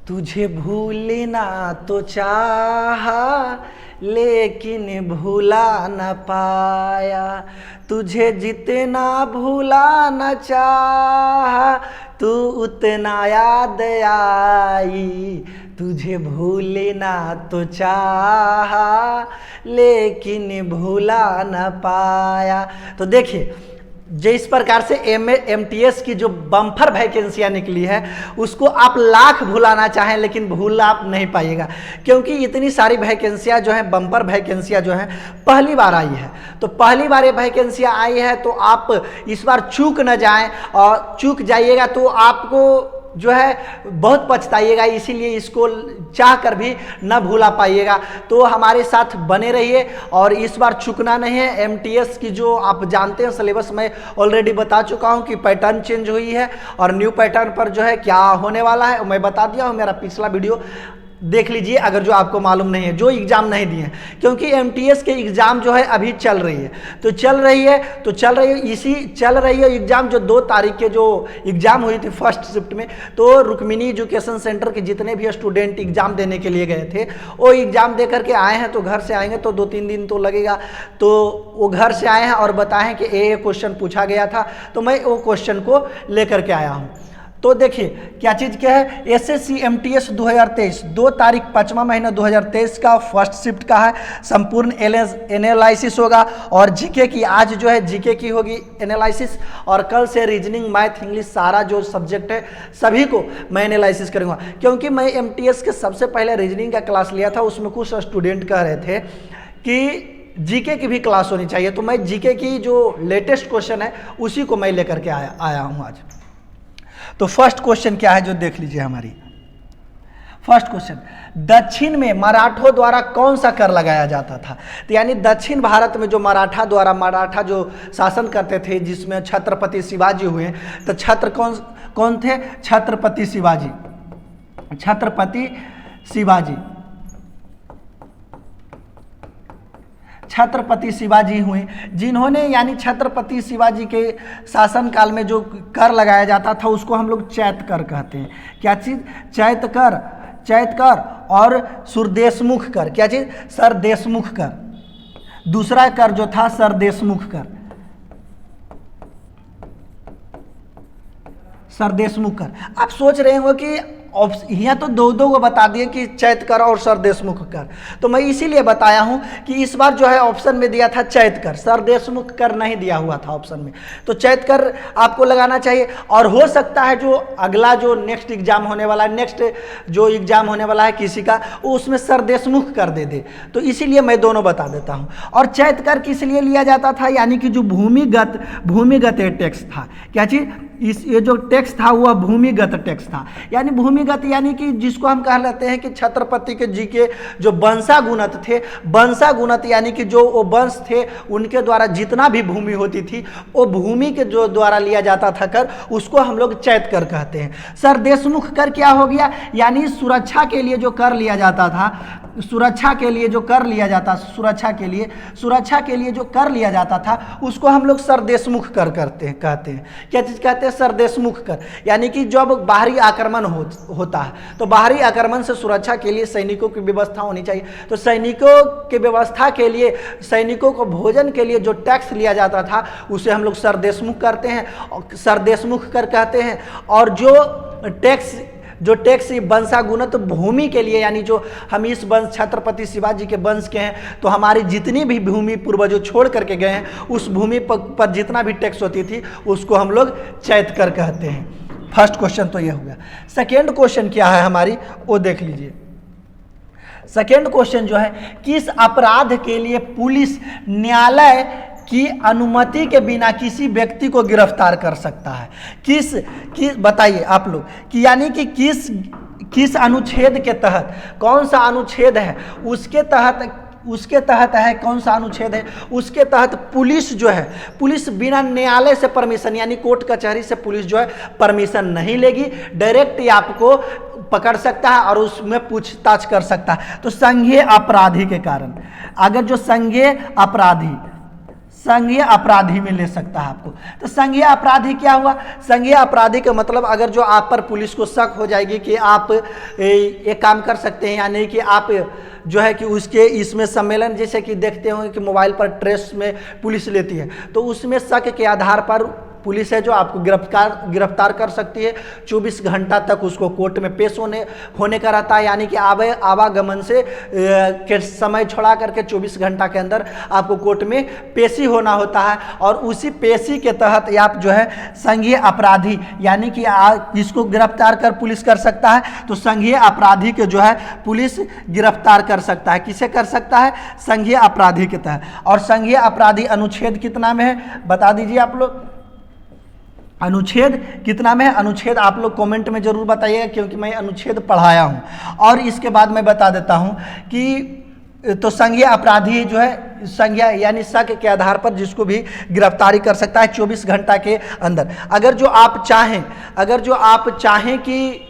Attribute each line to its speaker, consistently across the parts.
Speaker 1: तुझे भूलना तो चाहा लेकिन भूला न पाया, तुझे जितना भूला न चाहा तू उतना याद आई, तुझे भूलना तो चाहा लेकिन भूला न पाया। तो देखिए जिस प्रकार से MTS की जो बम्पर वैकेंसियाँ निकली है उसको आप लाख भुलाना चाहें लेकिन भूल आप नहीं पाइएगा, क्योंकि इतनी सारी वैकेंसियाँ जो हैं बम्पर वैकेंसियाँ जो हैं पहली बार आई है। तो पहली बार ये वैकेंसियाँ आई है तो आप इस बार चूक न जाएं, और चूक जाइएगा तो आपको जो है बहुत पछताइएगा, इसीलिए इसको चाह कर भी न भूला पाइएगा। तो हमारे साथ बने रहिए और इस बार चूकना नहीं है। MTS की जो आप जानते हैं सिलेबस मैं ऑलरेडी बता चुका हूं कि पैटर्न चेंज हुई है और न्यू पैटर्न पर जो है क्या होने वाला है मैं बता दिया हूं। मेरा पिछला वीडियो देख लीजिए अगर जो आपको मालूम नहीं है, जो एग्ज़ाम नहीं दिए, क्योंकि MTS के एग्ज़ाम जो है अभी चल रही है। तो चल रही है एग्ज़ाम जो 2 तारीख के जो एग्ज़ाम हुई थी फर्स्ट शिफ्ट में, तो रुक्मिणी एजुकेशन सेंटर के जितने भी स्टूडेंट एग्ज़ाम देने के लिए गए थे वो एग्ज़ाम दे करके आए हैं। तो घर से आएंगे तो 2-3 दिन तो लगेगा, तो वो घर से आए हैं और बताएं कि ये क्वेश्चन पूछा गया था, तो मैं वो क्वेश्चन को लेकर के आया हूँ। तो देखिए क्या चीज़ क्या है, SSC MTS 2023 2 तारीख 5वां महीना 2023 का फर्स्ट शिफ्ट का है। संपूर्ण एनालिसिस होगा और जीके की आज जो है जीके की होगी एनालिसिस, और कल से रीजनिंग मैथ इंग्लिश सारा जो सब्जेक्ट है सभी को मैं एनालिसिस करूँगा। क्योंकि मैं MTS के सबसे पहले रीजनिंग का क्लास लिया था, उसमें कुछ स्टूडेंट कह रहे थे कि जीके की भी क्लास होनी चाहिए, तो मैं जीके की जो लेटेस्ट क्वेश्चन है उसी को मैं लेकर के आया हूँ आज। तो फर्स्ट क्वेश्चन क्या है जो देख लीजिए हमारी फर्स्ट क्वेश्चन, दक्षिण में मराठों द्वारा कौन सा कर लगाया जाता था। तो यानी दक्षिण भारत में जो मराठा जो शासन करते थे जिसमें छत्रपति शिवाजी हुए, तो कौन थे, छत्रपति शिवाजी हुए, जिन्होंने यानी छत्रपति शिवाजी के शासन काल में जो कर लगाया जाता था उसको हम लोग चैत कर कहते हैं। क्या चीज़, चैत कर और सुरदेशमुख कर। क्या चीज़, सरदेशमुख कर। दूसरा कर जो था सरदेशमुख कर, सरदेशमुख कर। आप सोच रहे हो कि यहाँ तो दो को बता दिए कि चैत कर और सरदेशमुख कर, तो मैं इसीलिए बताया हूँ कि इस बार जो है ऑप्शन में दिया था चैत कर, सरदेशमुख कर नहीं दिया हुआ था ऑप्शन में, तो चैत कर आपको लगाना चाहिए। और हो सकता है जो अगला जो नेक्स्ट एग्जाम होने वाला है, नेक्स्ट जो एग्जाम होने वाला है किसी का, वो उसमें सरदेशमुख कर दे, तो इसीलिए मैं दोनों बता देता हूँ। और चैत कर किस लिए लिया जाता था, यानी कि जो भूमिगत टैक्स था। क्या चीज़, ये जो टैक्स था वह भूमिगत टैक्स था, यानी भूमिगत यानी कि जिसको हम कह लेते हैं कि छत्रपति के जी के जो वंशागुणत थे, वंशागुणत यानी कि जो वो वंश थे उनके द्वारा जितना भी भूमि होती थी वो भूमि के जो द्वारा लिया जाता था कर, उसको हम लोग चैत कर कहते हैं। सरदेशमुख कर क्या हो गया, यानी सुरक्षा के लिए जो कर लिया जाता था, सुरक्षा के लिए जो कर लिया जाता था उसको हम लोग सरदेशमुख कर कहते हैं। क्या चीज़ कहते हैं, सरदेशमुख कर, यानी कि जब बाहरी आक्रमण होता है तो बाहरी आक्रमण से सुरक्षा के लिए सैनिकों की व्यवस्था होनी चाहिए, तो सैनिकों की व्यवस्था के लिए, सैनिकों को भोजन के लिए जो टैक्स लिया जाता था उसे हम लोग सरदेशमुख कर कहते हैं। और जो टैक्स वंशागुणत भूमि के लिए, यानी जो हम इस वंश छत्रपति शिवाजी के वंश के हैं, तो हमारी जितनी भी भूमि पूर्वजों छोड़ करके गए हैं उस भूमि पर जितना भी टैक्स होती थी उसको हम लोग चैत कर कहते हैं। फर्स्ट क्वेश्चन तो ये हो गया। सेकेंड क्वेश्चन क्या है हमारी वो देख लीजिए। सेकेंड क्वेश्चन जो है, किस अपराध के लिए पुलिस न्यायालय की अनुमति के बिना किसी व्यक्ति को गिरफ्तार कर सकता है। किस बताइए आप लोग कि यानी कि किस अनुच्छेद के तहत, कौन सा अनुच्छेद है उसके तहत है, कौन सा अनुच्छेद है उसके तहत पुलिस जो है, पुलिस बिना न्यायालय से परमिशन यानी कोर्ट कचहरी से पुलिस जो है परमिशन नहीं लेगी, डायरेक्ट ही आपको पकड़ सकता है और उसमें पूछताछ कर सकता है। तो संज्ञेय अपराधी के कारण, अगर जो संज्ञेय संज्ञेय अपराधी में ले सकता है आपको। तो संज्ञेय अपराधी क्या हुआ? संज्ञेय अपराधी का मतलब अगर जो आप पर पुलिस को शक हो जाएगी कि आप एक काम कर सकते हैं, यानी कि आप जो है कि उसके इसमें सम्मेलन जैसे कि देखते होंगे कि मोबाइल पर ट्रेस में पुलिस लेती है, तो उसमें शक के आधार पर पुलिस है जो आपको गिरफ्तार कर सकती है। 24 घंटा तक उसको कोर्ट में पेश होने का रहता है, यानी कि आवागमन से के समय छोड़ा करके 24 घंटा के अंदर आपको कोर्ट में पेशी होना होता है। और उसी पेशी के तहत आप जो है संज्ञेय अपराधी, यानी कि इसको गिरफ्तार कर पुलिस कर सकता है, तो संज्ञेय अपराधी के जो है पुलिस गिरफ्तार कर सकता है। किसे कर सकता है? संज्ञेय अपराधी के तहत। और संज्ञेय अपराधी अनुच्छेद कितना में है बता दीजिए आप लोग, अनुच्छेद कितना में है? अनुच्छेद आप लोग कमेंट में जरूर बताइएगा, क्योंकि मैं अनुच्छेद पढ़ाया हूं। और इसके बाद मैं बता देता हूं कि तो संज्ञेय अपराधी जो है संज्ञा यानी शक के आधार पर जिसको भी गिरफ्तारी कर सकता है 24 घंटा के अंदर। अगर जो आप चाहें कि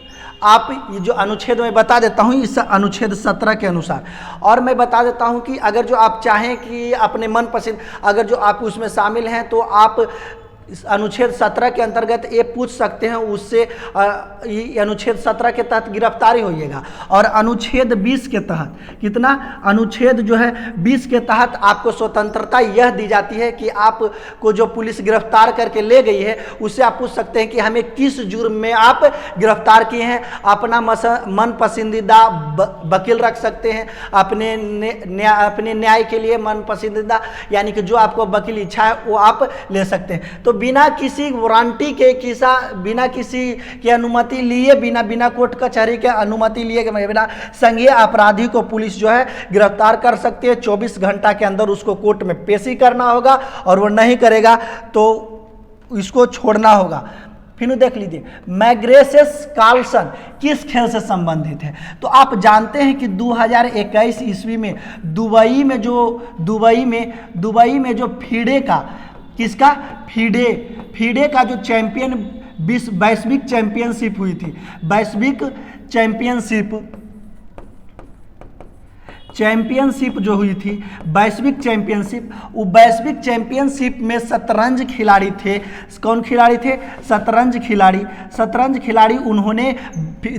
Speaker 1: आप ये जो अनुच्छेद में बता देता हूँ इस अनुच्छेद 17 के अनुसार, और मैं बता देता हूँ कि अगर जो आप चाहें कि अपने मनपसंद अगर जो आप उसमें शामिल हैं तो आप इस अनुच्छेद 17 के अंतर्गत ये पूछ सकते हैं, उससे अनुच्छेद 17 के तहत गिरफ्तारी होइएगा। और अनुच्छेद 20 के तहत कितना? अनुच्छेद जो है 20 के तहत आपको स्वतंत्रता यह दी जाती है कि आपको जो पुलिस गिरफ्तार करके ले गई है उससे आप पूछ सकते हैं कि हमें किस जुर्म में आप गिरफ्तार किए हैं। अपना मन पसंदीदा वकील रख सकते हैं, अपने न्याय के लिए मन पसंदीदा यानी कि जो आपको वकील इच्छा है वो आप ले सकते हैं। तो बिना किसी वारंटी के बिना किसी की अनुमति लिए बिना कोर्ट कचहरी के अनुमति लिए बिना संज्ञेय अपराधी को पुलिस जो है गिरफ्तार कर सकती है। 24 घंटा के अंदर उसको कोर्ट में पेशी करना होगा, और वो नहीं करेगा तो इसको छोड़ना होगा। फिर देख लीजिए मैग्रेसेस कार्लसन किस खेल से संबंधित है? तो आप जानते हैं कि 2021 ईस्वी में दुबई में जो फीडे का किसका फीडे का जो वैश्विक चैंपियनशिप हुई थी, वैश्विक चैंपियनशिप जो हुई थी वैश्विक चैंपियनशिप में शतरंज खिलाड़ी थे। कौन खिलाड़ी थे? शतरंज खिलाड़ी उन्होंने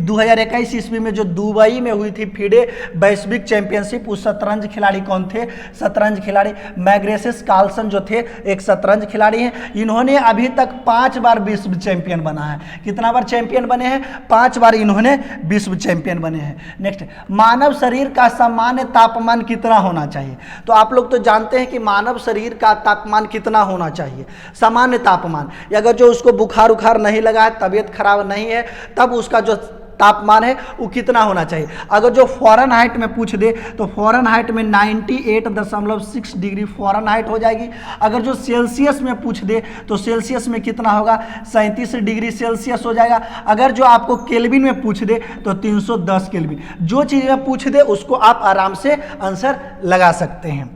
Speaker 1: 2021 ईस्वी में जो दुबई में हुई थी फीडे वैश्विक चैंपियनशिप, उस शतरंज खिलाड़ी कौन थे? शतरंज खिलाड़ी मैग्रेसेस कार्लसन जो थे एक शतरंज खिलाड़ी हैं। इन्होंने अभी तक 5 बार विश्व चैंपियन बना है। कितना बार चैंपियन बने हैं? 5 बार इन्होंने विश्व चैंपियन बने हैं। नेक्स्ट, मानव शरीर का सामान्य तापमान कितना होना चाहिए? तो आप लोग तो जानते हैं कि मानव शरीर का तापमान कितना होना चाहिए? सामान्य तापमान, अगर जो उसको बुखार उखार नहीं लगा है, तबीयत खराब नहीं है, तब उसका जो तापमान है वो कितना होना चाहिए? अगर जो फ़ारेनहाइट में पूछ दे तो फ़ारेनहाइट में 98.6 डिग्री फ़ारेनहाइट हो जाएगी। अगर जो सेल्सियस में पूछ दे तो सेल्सियस में कितना होगा? 37 डिग्री सेल्सियस हो जाएगा। अगर जो आपको केल्विन में पूछ दे तो 310 केल्विन। जो चीज़ में पूछ दे उसको आप आराम से आंसर लगा सकते हैं।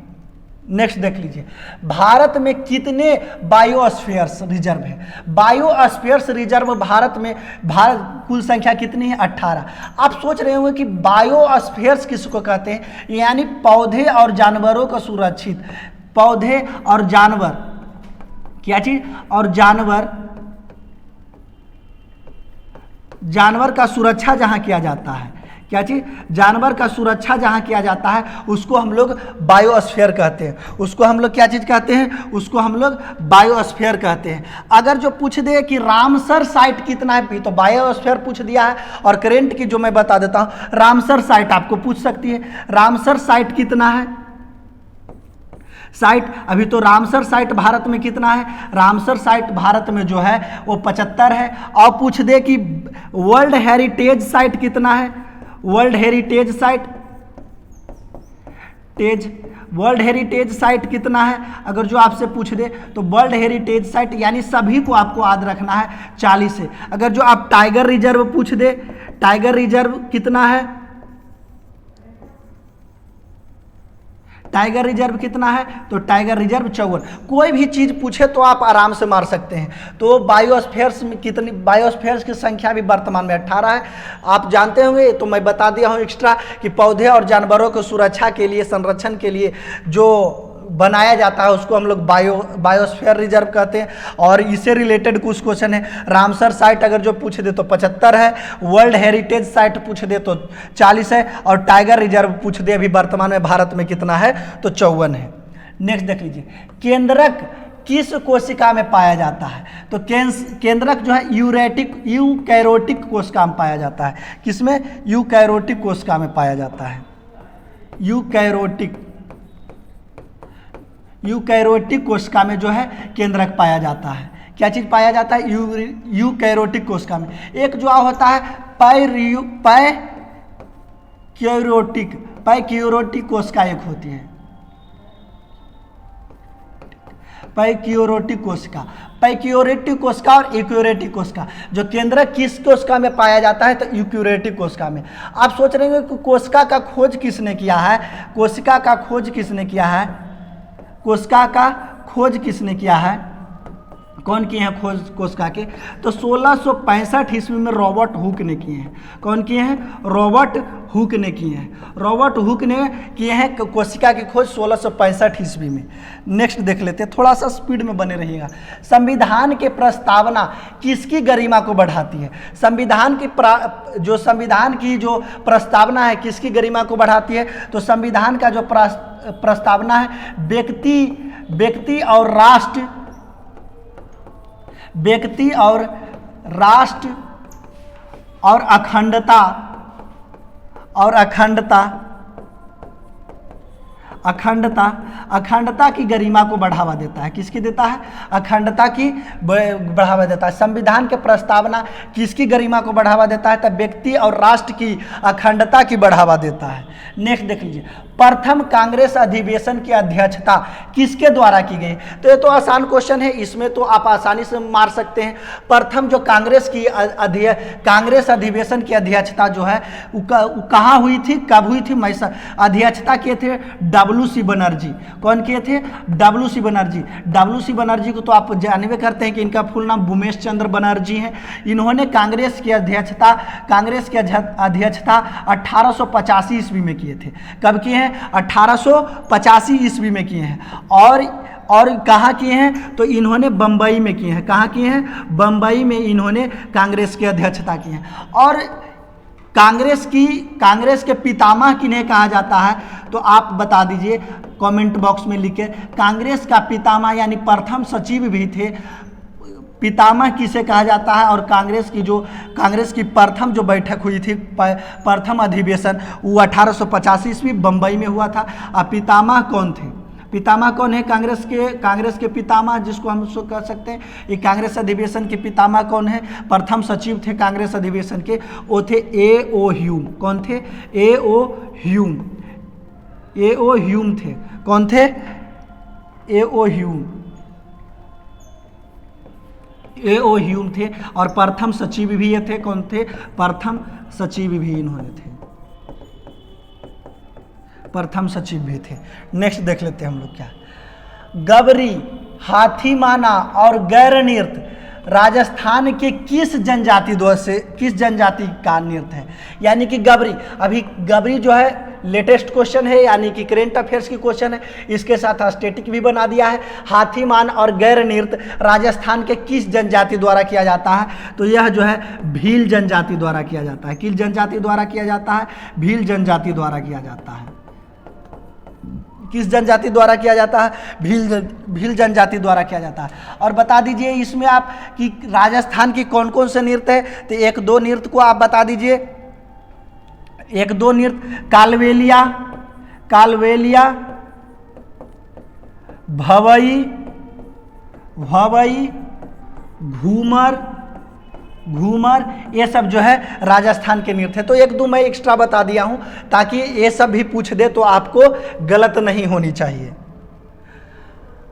Speaker 1: नेक्स्ट देख लीजिए, भारत में कितने बायोस्फीयर्स रिजर्व है? बायोस्फीयर्स रिजर्व भारत कुल संख्या कितनी है? 18। आप सोच रहे होंगे कि बायोस्फीयर्स किसको कहते हैं? यानी पौधे और जानवरों का सुरक्षित, पौधे और जानवर, क्या चीज? और जानवर का सुरक्षा जहां किया जाता है, क्या चीज? जानवर का सुरक्षा जहां किया जाता है उसको हम लोग बायोस्फीयर कहते हैं। उसको हम लोग क्या चीज कहते हैं? उसको हम लोग बायोस्फीयर कहते हैं। अगर जो पूछ दे कि रामसर साइट कितना है, तो बायोस्फीयर पूछ दिया है। और करेंट की जो मैं बता देता हूं, रामसर साइट आपको पूछ सकती है, रामसर साइट कितना है? साइट अभी तो रामसर साइट भारत में कितना है? रामसर साइट भारत में जो है वो 75 है। और पूछ दे कि वर्ल्ड हेरिटेज साइट कितना है? वर्ल्ड हेरिटेज साइट कितना है? अगर जो आपसे पूछ दे तो वर्ल्ड हेरिटेज साइट यानी सभी को आपको याद रखना है 40 है। अगर जो आप टाइगर रिजर्व पूछ दे, टाइगर रिजर्व कितना है? टाइगर रिजर्व कितना है? तो टाइगर रिजर्व 54। कोई भी चीज़ पूछे तो आप आराम से मार सकते हैं। तो बायोस्फीयर्स में कितनी, बायोस्फीयर्स की संख्या भी वर्तमान में 18 है। आप जानते होंगे, तो मैं बता दिया हूँ एक्स्ट्रा कि पौधे और जानवरों को सुरक्षा के लिए, संरक्षण के लिए जो बनाया जाता है उसको हम लोग बायोस्फीयर रिजर्व कहते हैं। और इससे रिलेटेड कुछ क्वेश्चन है। रामसर साइट अगर जो पूछ दे तो 75 है, वर्ल्ड हेरिटेज साइट पूछ दे तो 40 है, और टाइगर रिजर्व पूछ दे अभी वर्तमान में भारत में कितना है तो 54 है। नेक्स्ट देख लीजिए, केंद्रक किस कोशिका में पाया जाता है? तो केंद्रक जो है यूकैरोटिक कोशिका में पाया जाता है। किसमें? यूकैरोटिक कोशिका में पाया जाता है। यूकैरोटिक कोशिका में जो है केंद्रक पाया जाता है। क्या चीज पाया जाता है? यूकैरोटिक कोशिका में। एक जो होता है पैक्यूरोटिक कोशिका एक होती है, पैक्यूरोटिक कोशिका और यूकैरोटिक कोशिका। जो केंद्रक किस कोशिका में पाया जाता है? तो यूकैरोटिक कोशिका में। आप सोच रहे हैं कि कोशिका का खोज किसने किया है? कोशिका का खोज किसने किया है? कौन किए हैं खोज कोशिका के? तो 1665 ईस्वी में रॉबर्ट हुक ने किए हैं। कौन किए हैं? रॉबर्ट हुक ने किए हैं। रॉबर्ट हुक ने किए हैं कोशिका की खोज 1665 ईस्वी में। नेक्स्ट देख लेते हैं, थोड़ा सा स्पीड में बने रहिएगा। संविधान के प्रस्तावना किसकी गरिमा को बढ़ाती है? संविधान की जो प्रस्तावना है किसकी गरिमा को बढ़ाती है? तो संविधान का जो प्रस्तावना है व्यक्ति और अखंडता की गरिमा को बढ़ावा देता है। किसकी देता है? अखंडता की बढ़ावा देता है। संविधान के प्रस्तावना किसकी गरिमा को बढ़ावा देता है? तो व्यक्ति और राष्ट्र की अखंडता की बढ़ावा देता है। नेक्स्ट देख लीजिए, प्रथम कांग्रेस अधिवेशन की अध्यक्षता किसके द्वारा की गई? तो ये तो आसान क्वेश्चन है, इसमें तो आप आसानी से मार सकते हैं। प्रथम जो कांग्रेस अधिवेशन की अध्यक्षता जो है कहाँ हुई थी, कब हुई थी? अध्यक्षता किए थे WC बनर्जी। कौन किए थे? WC बनर्जी को तो आप जानबे करते हैं कि इनका फुल नाम भूमेश चंद्र बनर्जी है। इन्होंने कांग्रेस की अध्यक्षता 1885 ईस्वी में किए थे। कब किए हैं? 1885 ईस्वी में किए हैं। और कहाँ किए हैं? तो इन्होंने बम्बई में किए हैं। कहाँ किए हैं? बम्बई में इन्होंने कांग्रेस की अध्यक्षता की है। और कांग्रेस के पितामह किन्हें कहा जाता है? तो आप बता दीजिए कमेंट बॉक्स में लिखे। कांग्रेस का पितामह यानी प्रथम सचिव भी थे, पितामह किसे कहा जाता है? और कांग्रेस की प्रथम जो बैठक हुई थी, प्रथम अधिवेशन, वो 1885 ईस्वी बम्बई में हुआ था। और पितामह कौन थे? पितामह कौन है? कांग्रेस के पितामह जिसको हम उसको कह सकते हैं, ये कांग्रेस अधिवेशन के पितामह कौन है? प्रथम सचिव थे कांग्रेस अधिवेशन के, वो थे A.O. ह्यूम। कौन थे? A.O. ह्यूम थे। कौन थे? A.O. ह्यूम थे। और प्रथम सचिव भी ये थे। कौन थे? प्रथम सचिव भी इन्होंने थे, प्रथम सचिव भी थे। नेक्स्ट देख लेते हैं हम लोग क्या। गबरी, हाथीमाना और गैर नृत्य राजस्थान के किस जनजाति का नृत्य है? यानी कि गबरी जो है लेटेस्ट क्वेश्चन है, यानी कि करेंट अफेयर्स की क्वेश्चन है, इसके साथ स्टैटिक भी बना दिया है। हाथीमान और गैर नृत्य राजस्थान के किस जनजाति द्वारा किया जाता है? तो यह जो है भील जनजाति द्वारा किया जाता है। किस जनजाति द्वारा किया जाता है? भील जनजाति द्वारा किया जाता है। किस जनजाति द्वारा किया जाता है? भील जनजाति द्वारा किया जाता है। और बता दीजिए इसमें आप कि राजस्थान की कौन कौन से नृत्य है? तो एक दो नृत्य को आप बता दीजिए। एक दो नृत्य, कालवेलिया, भवई, घूमर, ये सब जो है राजस्थान के नृत्य है। तो एक दो मैं एक्स्ट्रा बता दिया हूं ताकि ये सब भी पूछ दे तो आपको गलत नहीं होनी चाहिए।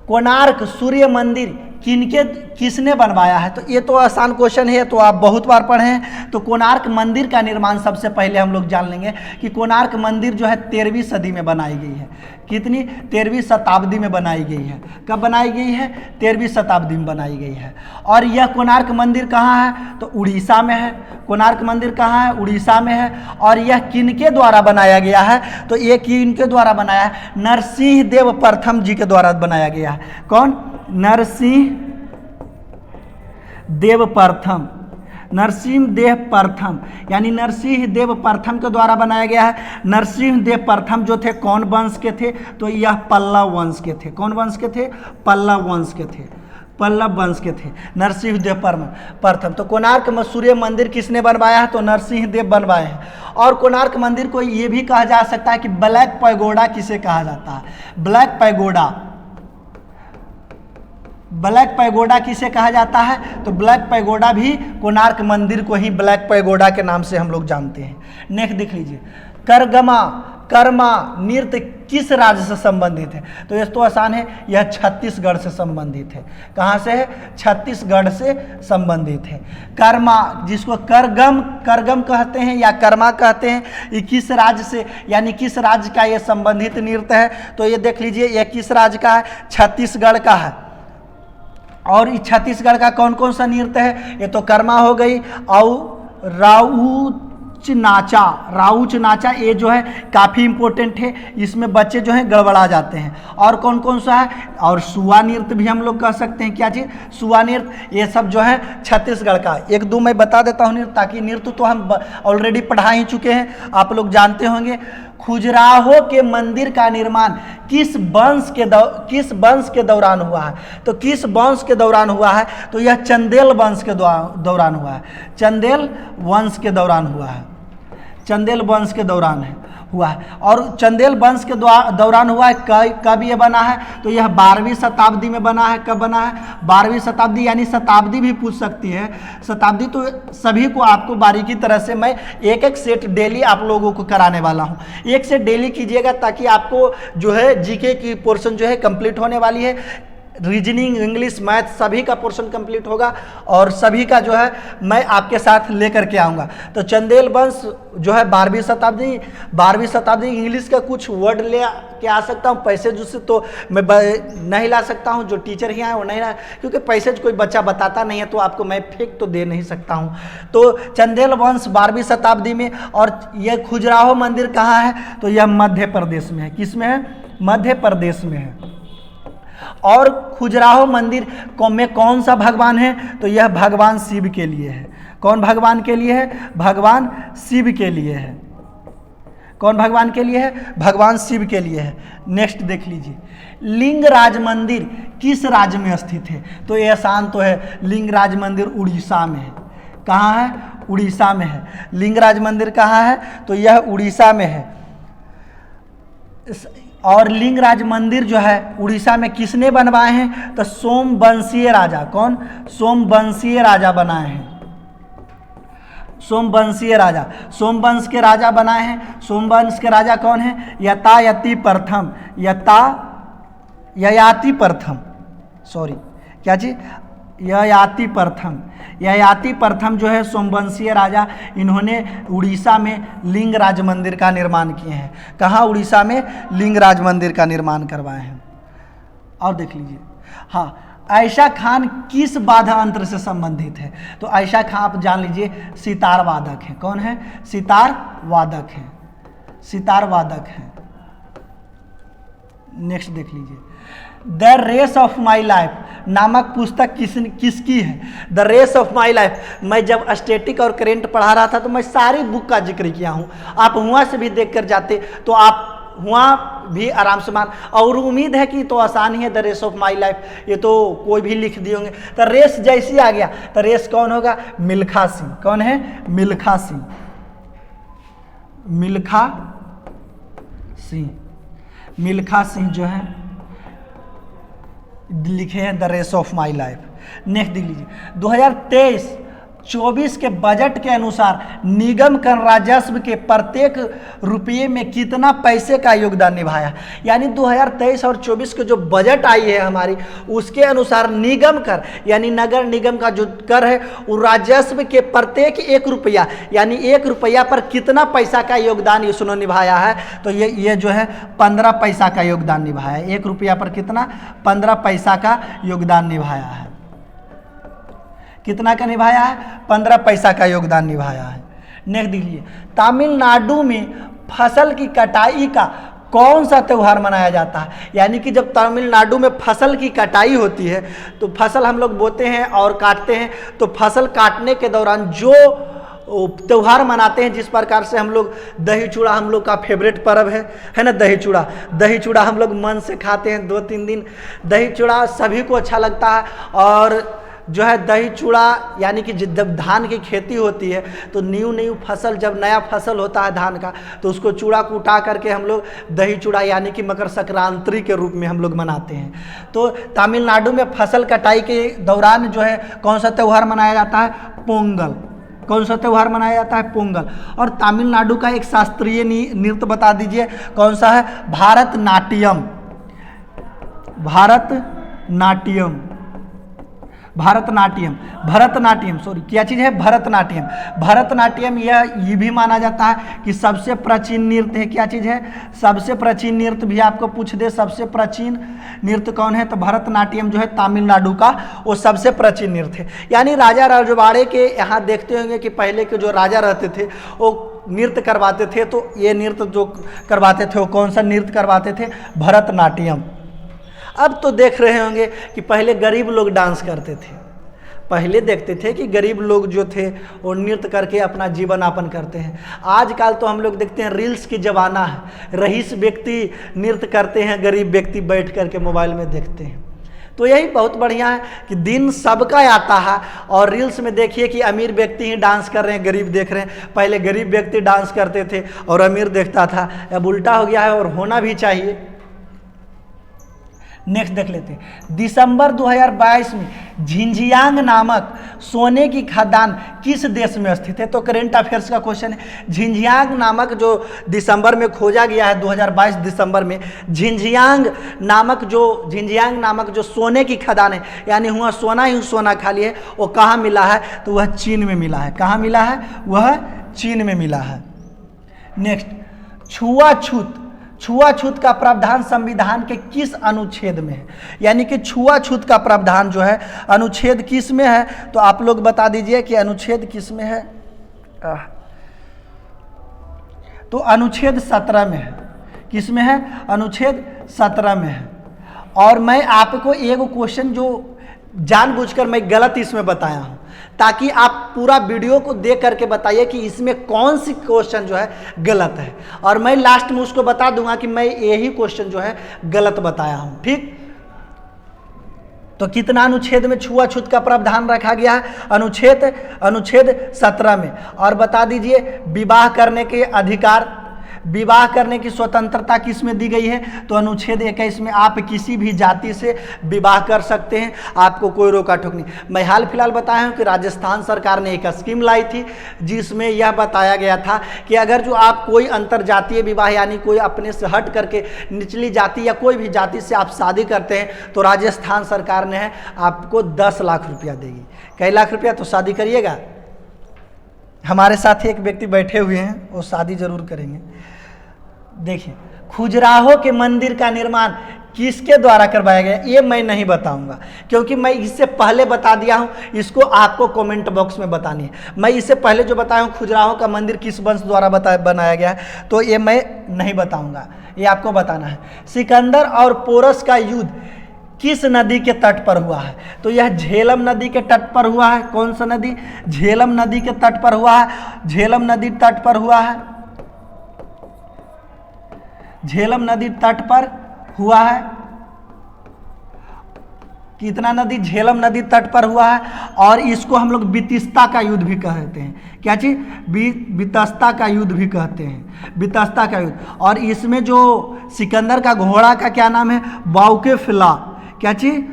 Speaker 1: कोणार्क सूर्य मंदिर किसने बनवाया है? तो ये तो आसान क्वेश्चन है, तो आप बहुत बार पढ़े हैं। तो कोणार्क मंदिर का निर्माण सबसे पहले हम लोग जान लेंगे कि कोणार्क मंदिर जो है 13वीं सदी में बनाई गई है। कितनी? 13वीं शताब्दी में बनाई गई है। कब बनाई गई है? 13वीं शताब्दी में बनाई गई है। और यह कोणार्क मंदिर कहाँ है? तो उड़ीसा में है। कोणार्क मंदिर कहाँ है? उड़ीसा में है। और यह किनके द्वारा बनाया गया है? तो ये किनके द्वारा बनाया है? नरसिंह देव प्रथम जी के द्वारा बनाया गया है। कौन? नरसिंह देव प्रथम, नरसिंह देव प्रथम, यानी नरसिंह देव प्रथम के द्वारा बनाया गया है। नरसिंह देव प्रथम जो थे कौन वंश के थे? तो यह पल्लव वंश के थे। कौन वंश के थे? पल्लव वंश के थे, पल्लव वंश के थे नरसिंह देव प्रथम। तो कोणार्क में सूर्य मंदिर किसने बनवाया है? तो नरसिंह देव बनवाए हैं। और कोणार्क मंदिर को ये भी कहा जा सकता है कि ब्लैक पैगोडा किसे कहा जाता है? ब्लैक पैगोडा, ब्लैक पैगोडा किसे कहा जाता है? तो ब्लैक पैगोडा भी कोणार्क मंदिर को ही ब्लैक पैगोडा के नाम से हम लोग जानते हैं। नेक्स्ट देख लीजिए, कर्मा नृत्य किस राज्य से संबंधित है? तो ये तो आसान है, यह छत्तीसगढ़ से संबंधित है। कहाँ से है? छत्तीसगढ़ से संबंधित है। कर्मा, जिसको करगम कहते हैं या कर्मा कहते हैं, ये किस राज्य से, यानी किस राज्य का ये संबंधित नृत्य है? तो ये देख लीजिए, यह किस राज्य का है? छत्तीसगढ़ का है। और इस छत्तीसगढ़ का कौन कौन सा नृत्य है? ये तो कर्मा हो गई, और राउच नाचा ये जो है काफ़ी इंपॉर्टेंट है, इसमें बच्चे जो हैं गड़बड़ा जाते हैं। और कौन कौन सा है? और सुआ नृत्य भी हम लोग कह सकते हैं। क्या चीज़? सुआ नृत्य। ये सब जो है छत्तीसगढ़ का। एक दो मैं बता देता हूँ नृत्य, ताकि नृत्य तो हम ऑलरेडी पढ़ा ही चुके हैं, आप लोग जानते होंगे। खजुराहो के मंदिर का निर्माण किस वंश के दौरान हुआ है? तो किस वंश के दौरान हुआ है? तो यह चंदेल वंश के दौरान हुआ है। चंदेल वंश के दौरान हुआ है। चंदेल वंश के दौरान हुआ है। और चंदेल वंश के दौरान हुआ है। कब ये बना है? तो यह 12वीं शताब्दी में बना है। कब बना है? 12वीं शताब्दी, यानी शताब्दी भी पूछ सकती है। शताब्दी तो सभी को आपको बारीकी तरह से मैं एक एक सेट डेली आप लोगों को कराने वाला हूँ। एक सेट डेली कीजिएगा, ताकि आपको जो है जीके की पोर्शन जो है कंप्लीट होने वाली है। रीजनिंग, इंग्लिश, मैथ सभी का पोर्शन कंप्लीट होगा, और सभी का जो है मैं आपके साथ लेकर के आऊँगा। तो चंदेल वंश जो है 12वीं शताब्दी। इंग्लिश का कुछ वर्ड ले के आ सकता हूँ, पैसेज उससे तो मैं नहीं ला सकता हूँ, जो टीचर ही आए वो नहीं ला, क्योंकि पैसेज कोई बच्चा बताता नहीं है, तो आपको मैं फेंक तो दे नहीं सकता हूँ। तो चंदेल वंश 12वीं शताब्दी में। और यह खजुराहो मंदिर कहाँ है? तो यह मध्य प्रदेश में है। किस में है? मध्य प्रदेश में है। और खजुराहो मंदिर में कौन सा भगवान है? तो यह भगवान शिव के लिए है। कौन भगवान के लिए है? भगवान शिव के लिए है। कौन भगवान के लिए है? भगवान शिव के लिए है। नेक्स्ट देख लीजिए, लिंगराज मंदिर किस राज्य में स्थित है? तो ये आसान तो है, लिंगराज मंदिर उड़ीसा में है। कहाँ है? उड़ीसा में है। लिंगराज मंदिर कहाँ है? तो यह उड़ीसा में है। और लिंगराज मंदिर जो है उड़ीसा में किसने बनवाए हैं? तो सोमवंशीय राजा। कौन? सोमवंशीय राजा बनाए हैं। सोमवंशीय राजा, सोमवंश के राजा बनाए हैं। सोमवंश के राजा कौन है? ययाति प्रथम, सॉरी क्या जी? ययाति प्रथम जो है सोमवंशीय राजा, इन्होंने उड़ीसा में लिंगराज मंदिर का निर्माण किए हैं। कहाँ? उड़ीसा में लिंगराज मंदिर का निर्माण करवाए हैं। और देख लीजिए, हाँ, आयशा खान किस वाद्य यंत्र से संबंधित है? तो आयशा खान आप जान लीजिए सितार वादक है। कौन है? सितार वादक है। सितार वादक है। नेक्स्ट देख लीजिए, the race of my life नामक पुस्तक किसकी है? The race of my life, मैं जब स्टैटिक और करेंट पढ़ा रहा था तो मैं सारी बुक का जिक्र किया हूँ। आप वहाँ से भी देख कर जाते तो आप वहाँ भी आराम से मान, और उम्मीद है कि तो आसान ही है। The race of my life, ये तो कोई भी लिख दिए होंगे। तो रेस जैसी आ गया, तो रेस कौन होगा? मिल्खा सिंह। कौन है? मिल्खा सिंह। मिल्खा सिंह जो है लिखे हैं the race of my life. Next देख लीजिए, 2023 24 के बजट के अनुसार निगम कर राजस्व के प्रत्येक रुपये में कितना पैसे का योगदान निभाया। यानी 2023 और 24 के जो बजट आई है हमारी, उसके अनुसार निगम कर यानी नगर निगम का जो कर है वो राजस्व के प्रत्येक 1 रुपया यानी 1 रुपया पर कितना पैसा का योगदान इसने निभाया है। तो ये जो है 15 पैसा का योगदान निभाया है। 1 रुपया पर कितना, 15 पैसा का योगदान निभाया है। कितना का निभाया है, 15 पैसा का योगदान निभाया है। नेक्स्ट देखिए, तमिलनाडु में फसल की कटाई का कौन सा त्यौहार मनाया जाता है। यानी कि जब तमिलनाडु में फसल की कटाई होती है तो फसल हम लोग बोते हैं और काटते हैं, तो फसल काटने के दौरान जो त्यौहार मनाते हैं, जिस प्रकार से हम लोग दही चूड़ा हम लोग का फेवरेट पर्व है ना। दही चूड़ा हम लोग मन से खाते हैं 2-3 दिन। दही चूड़ा सभी को अच्छा लगता है। और जो है दही चूड़ा यानी कि जब धान की खेती होती है तो न्यू फसल, जब नया फसल होता है धान का, तो उसको चूड़ा कूटा करके हम लोग दही चूड़ा यानी कि मकर संक्रांति के रूप में हम लोग मनाते हैं। तो तमिलनाडु में फसल कटाई के दौरान जो है कौन सा त्यौहार मनाया जाता है, पोंगल। कौन सा त्यौहार मनाया जाता है, पोंगल। और तमिलनाडु का एक शास्त्रीय नृत्य बता दीजिए, कौन सा है, भारतनाट्यम। भरतनाट्यम सॉरी, क्या चीज़ है, भरतनाट्यम ये भी माना जाता है कि सबसे प्राचीन नृत्य है। क्या चीज़ है, सबसे प्राचीन नृत्य भी आपको पूछ दे, सबसे प्राचीन नृत्य कौन है, तो भरतनाट्यम जो है तमिलनाडु का वो सबसे प्राचीन नृत्य है। यानी राजा रजवाड़े के यहाँ देखते होंगे कि पहले के जो राजा रहते थे वो नृत्य करवाते थे, तो ये नृत्य जो करवाते थे वो कौन सा नृत्य करवाते थे, भरतनाट्यम। अब तो देख रहे होंगे कि पहले गरीब लोग डांस करते थे। पहले देखते थे कि गरीब लोग जो थे वो नृत्य करके अपना जीवन यापन करते हैं। आजकल तो हम लोग देखते हैं रील्स की ज़माना है, रईस व्यक्ति नृत्य करते हैं, गरीब व्यक्ति बैठ करके मोबाइल में देखते हैं। तो यही बहुत बढ़िया है कि दिन सबका आता है। और रील्स में देखिए कि अमीर व्यक्ति ही डांस कर रहे हैं, गरीब देख रहे हैं। पहले गरीब व्यक्ति डांस करते थे और अमीर देखता था, अब उल्टा हो गया है और होना भी चाहिए। नेक्स्ट देख लेते हैं, दिसंबर 2022 में झिंझियांग नामक सोने की खदान किस देश में स्थित है। तो करेंट अफेयर्स का क्वेश्चन है। झिंझियांग नामक जो दिसंबर में खोजा गया है 2022 दिसंबर में, झिंझियांग नामक जो सोने की खदान है, यानी हुआ सोना ही सोना खाली है, वो कहाँ मिला है, तो वह चीन में मिला है। कहाँ मिला है, वह चीन में मिला है। नेक्स्ट, छुआछूत का प्रावधान संविधान के किस अनुच्छेद में है। यानी कि छुआछूत का प्रावधान जो है अनुच्छेद किस में है, तो आप लोग बता दीजिए कि अनुच्छेद किस में है। तो अनुच्छेद 17 में है। किस में है, अनुच्छेद 17 में है। और मैं आपको एक क्वेश्चन जो जानबूझकर मैं गलत इसमें बताया हूं, ताकि आप पूरा वीडियो को देख करके बताइए कि इसमें कौन सी क्वेश्चन जो है गलत है, और मैं लास्ट में उसको बता दूंगा कि मैं यही क्वेश्चन जो है गलत बताया हूं। ठीक, तो कितना अनुच्छेद में छुआछूत का प्रावधान रखा गया है, अनुच्छेद 17 में। और बता दीजिए विवाह करने की स्वतंत्रता किस में दी गई है, तो अनुच्छेद 21 में। आप किसी भी जाति से विवाह कर सकते हैं, आपको कोई रोका टोक नहीं। मैं हाल फिलहाल बताया हूं कि राजस्थान सरकार ने एक स्कीम लाई थी जिसमें यह बताया गया था कि अगर जो आप कोई अंतरजातीय विवाह यानी कोई अपने से हट करके निचली जाति या कोई भी जाति से आप शादी करते हैं तो राजस्थान सरकार ने आपको 10 लाख रुपया देगी। कई लाख रुपया, तो शादी करिएगा। हमारे साथ एक व्यक्ति बैठे हुए हैं, वो शादी जरूर करेंगे। देखिए, खजुराहो के मंदिर का निर्माण किसके द्वारा करवाया गया, ये मैं नहीं बताऊंगा, क्योंकि मैं इससे पहले बता दिया हूं। इसको आपको कमेंट बॉक्स में बतानी है। मैं इससे पहले जो बताया हूं खजुराहो का मंदिर किस वंश द्वारा बनाया गया है, तो ये मैं नहीं बताऊंगा, ये आपको बताना है। सिकंदर और पोरस का युद्ध किस नदी के तट पर हुआ है, तो यह झेलम नदी के तट पर हुआ है। कौन सा नदी, झेलम नदी के तट पर हुआ है। झेलम नदी तट पर हुआ है, झेलम नदी तट पर हुआ है। कितना नदी, झेलम नदी तट पर हुआ है। और इसको हम लोग बितिस्ता का युद्ध भी कहते हैं। क्या चीज, बितस्ता का युद्ध भी कहते हैं, बितस्ता का युद्ध। और इसमें जो सिकंदर का घोड़ा का क्या नाम है, बाउकेफला। क्या चीज,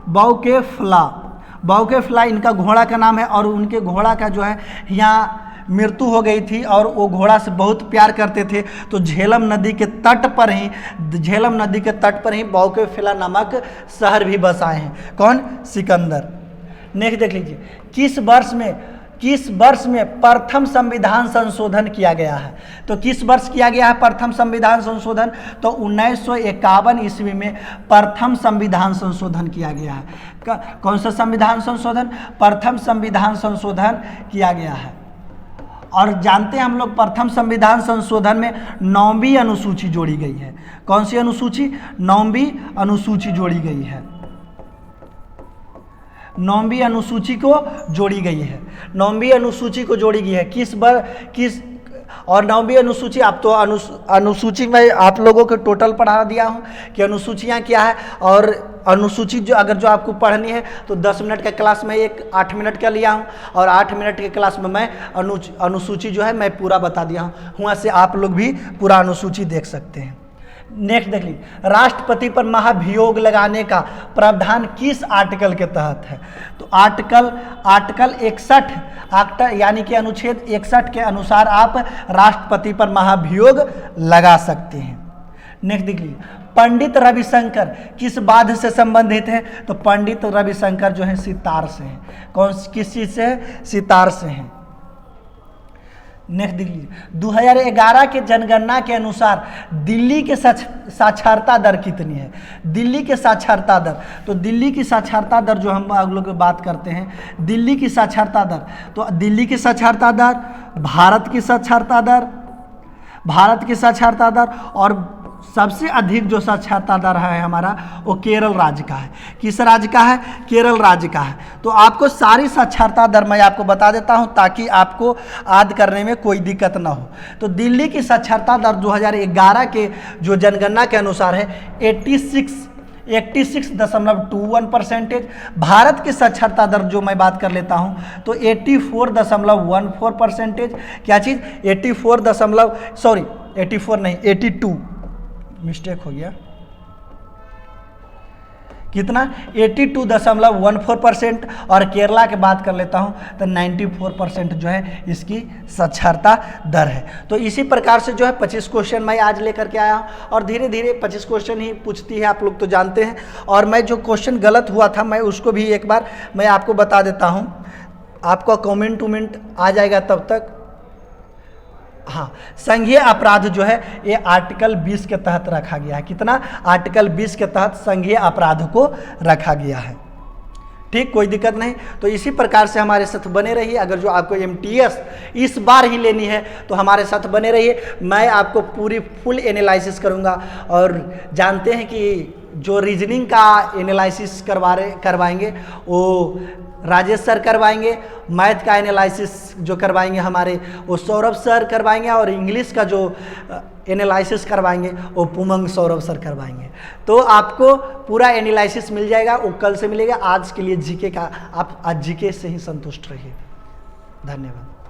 Speaker 1: बाउकेफला। बाउकेफ्लाई इनका घोड़ा का नाम है, और उनके घोड़ा का जो है यहाँ मृत्यु हो गई थी, और वो घोड़ा से बहुत प्यार करते थे। तो झेलम नदी के तट पर ही बाउकेफ्लाई नामक शहर भी बसाए हैं। कौन? सिकंदर। नेक्स्ट देख लीजिए, किस वर्ष में प्रथम संविधान संशोधन किया गया है? तो किस वर्ष किया गया है प्रथम संविधान संशोधन? तो 1951 ईस्वी में प्रथम संविधान संशोधन किया गया है। कौन सा संविधान संशोधन? प्रथम संविधान संशोधन किया गया है। और जानते हैं हम लोग प्रथम संविधान संशोधन में 9वीं अनुसूची जोड़ी गई है। कौन सी अनुसूची? 9वीं अनुसूची जोड़ी गई है। 9वीं अनुसूची को जोड़ी गई है। 9वीं अनुसूची को जोड़ी गई है किस और 9वीं अनुसूची, आप तो अनुसूची में आप लोगों को टोटल पढ़ा दिया हूँ कि अनुसूचियाँ क्या है। और अनुसूची जो आपको पढ़नी है तो 10 मिनट के क्लास में 8 मिनट का लिया हूँ, और 8 मिनट के क्लास में मैं अनुसूची जो है मैं पूरा बता दिया हूँ। वहाँ से आप लोग भी पूरा अनुसूची देख सकते हैं। नेक्स्ट देख लीजिए, राष्ट्रपति पर महाभियोग लगाने का प्रावधान किस आर्टिकल के तहत है? तो आर्टिकल 61 यानी कि अनुच्छेद 61 के अनुसार आप राष्ट्रपति पर महाभियोग लगा सकते हैं। नेक्स्ट देख लीजिए, पंडित रविशंकर किस वाद्य से संबंधित है? तो पंडित रविशंकर जो है सितार से हैं। किस चीज से है? सितार से हैं। नेक्स्ट देख लीजिए, 2011 के जनगणना के अनुसार दिल्ली के साक्षरता दर कितनी है? दिल्ली के साक्षरता दर, तो दिल्ली की साक्षरता दर जो हम लोग बात करते हैं, दिल्ली की साक्षरता दर, तो दिल्ली की साक्षरता दर, भारत की साक्षरता दर और सबसे अधिक जो साक्षरता दर है हमारा वो केरल राज्य का है। किस राज्य का है? केरल राज्य का है। तो आपको सारी साक्षरता दर मैं आपको बता देता हूं ताकि आपको याद करने में कोई दिक्कत ना हो। तो दिल्ली की साक्षरता दर 2011 के जो जनगणना के अनुसार है 86.21%। भारत की साक्षरता दर जो मैं बात कर लेता हूं तो 84.14%। क्या चीज़? 82 मिस्टेक हो गया। कितना? 82.14%। और केरला की बात कर लेता हूं तो 94% जो है इसकी साक्षरता दर है। तो इसी प्रकार से जो है 25 क्वेश्चन मैं आज लेकर के आया हूं, और धीरे धीरे 25 क्वेश्चन ही पूछती है, आप लोग तो जानते हैं। और मैं जो क्वेश्चन गलत हुआ था मैं उसको भी एक बार मैं आपको बता देता हूं, आपका कमेंट आ जाएगा तब तक। हाँ, संघीय अपराध जो है ये आर्टिकल 20 के तहत रखा गया है। कितना? आर्टिकल 20 के तहत संघीय अपराध को रखा गया है। ठीक, कोई दिक्कत नहीं। तो इसी प्रकार से हमारे साथ बने रहिए। अगर जो आपको MTS इस बार ही लेनी है तो हमारे साथ बने रहिए। मैं आपको पूरी फुल एनालिसिस करूँगा, और जानते हैं कि जो रीजनिंग का एनालिसिस करवाएंगे वो राजेश सर करवाएंगे, मैथ का एनालिसिस जो करवाएंगे हमारे वो सौरभ सर करवाएंगे, और इंग्लिश का जो एनालिसिस करवाएंगे वो पुमंग सौरभ सर करवाएंगे। तो आपको पूरा एनालिसिस मिल जाएगा, वो कल से मिलेगा। आज के लिए जीके का आप आज जीके से ही संतुष्ट रहिए। धन्यवाद।